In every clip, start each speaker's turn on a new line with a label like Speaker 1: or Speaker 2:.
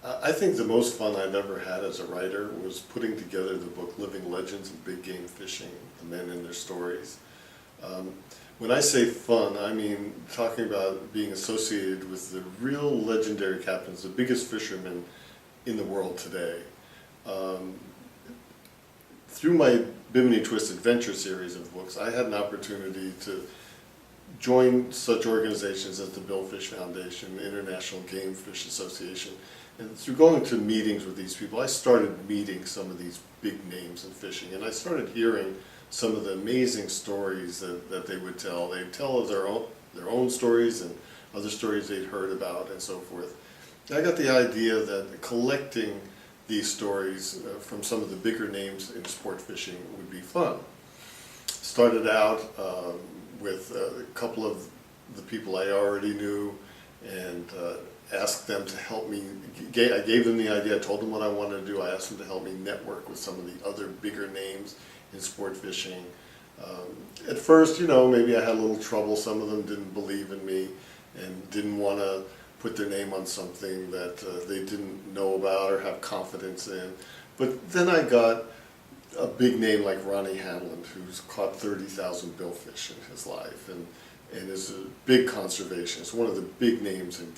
Speaker 1: I think the most fun I've ever had as a writer was putting together the book Living Legends of Big Game Fishing, the men and their stories. When I say fun, I mean talking about being associated with the real legendary captains, the biggest fishermen in the world today. Through my Bimini Twist Adventure series of books, I had an opportunity to join such organizations as the Billfish Foundation, the International Game Fish Association, and through going to meetings with these people, I started meeting some of these big names in fishing, and I started hearing some of the amazing stories that they would tell. They'd tell their own stories and other stories they'd heard about and so forth. I got the idea that collecting these stories from some of the bigger names in sport fishing would be fun. Started out with a couple of the people I already knew and asked them to help me. I gave them the idea, I told them what I wanted to do, I asked them to help me network with some of the other bigger names in sport fishing. At first, maybe I had a little trouble. Some of them didn't believe in me and didn't want to put their name on something that they didn't know about or have confidence in. But then I got a big name like Ronnie Hanlon, who's caught 30,000 billfish in his life and is a big conservationist, one of the big names in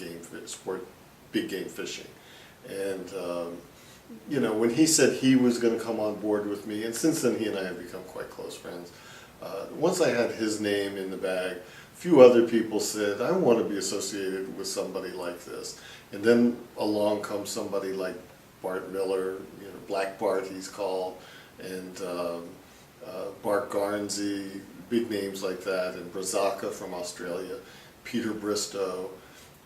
Speaker 1: big game fishing. And when he said he was going to come on board with me, and since then he and I have become quite close friends, once I had his name in the bag, a few other people said, I want to be associated with somebody like this. And then along comes somebody like Bart Miller, Black Bart he's called, and Bart Garnsey, big names like that, and Brazaka from Australia, Peter Bristow,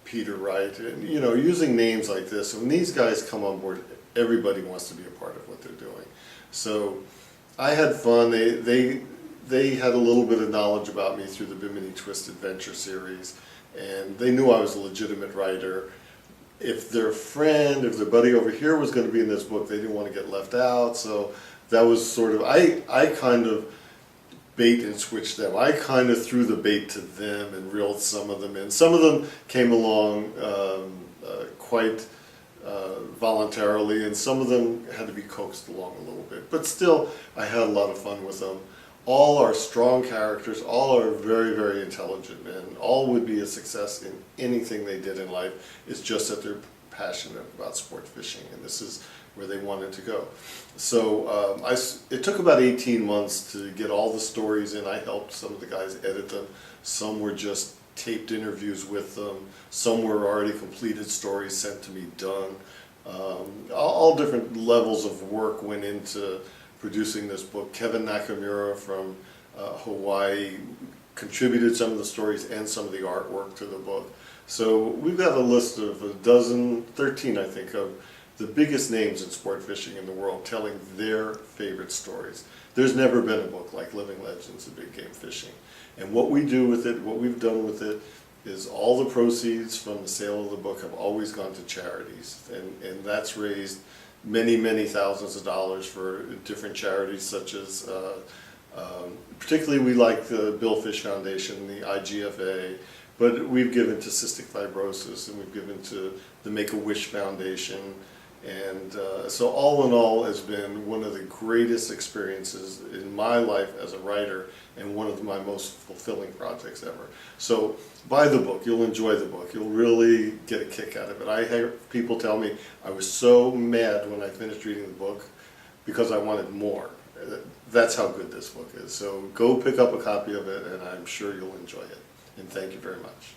Speaker 1: Peter Wright, and using names like this. And when these guys come on board, everybody wants to be a part of what they're doing. So I had fun. They had a little bit of knowledge about me through the Bimini Twist Adventure series, and they knew I was a legitimate writer. If their friend, if their buddy over here was going to be in this book, they didn't want to get left out. So that was sort of, I kind of bait and switched them. I kind of threw the bait to them and reeled some of them in. Some of them came along quite voluntarily, and some of them had to be coaxed along a little bit. But still, I had a lot of fun with them. All are strong characters, all are very, very intelligent men. All would be a success in anything they did in life. It's just that they're passionate about sport fishing, and this is where they wanted to go. So it took about 18 months to get all the stories in. I helped some of the guys edit them. Some were just taped interviews with them. Some were already completed stories sent to me done. All different levels of work went into producing this book. Kevin Nakamura from Hawaii contributed some of the stories and some of the artwork to the book. So we've got a list of 13 I think, of the biggest names in sport fishing in the world telling their favorite stories. There's never been a book like Living Legends of Big Game Fishing. And what we do with it, what we've done with it, is all the proceeds from the sale of the book have always gone to charities. And that's raised many, many thousands of dollars for different charities, such as, particularly we like the Billfish Foundation, the IGFA, but we've given to cystic fibrosis, and we've given to the Make-A-Wish Foundation. And so all in all has been one of the greatest experiences in my life as a writer, and one of my most fulfilling projects ever. So buy the book, you'll enjoy the book, you'll really get a kick out of it. I heard people tell me I was so mad when I finished reading the book because I wanted more. That's how good this book is. So go pick up a copy of it, and I'm sure you'll enjoy it. And thank you very much.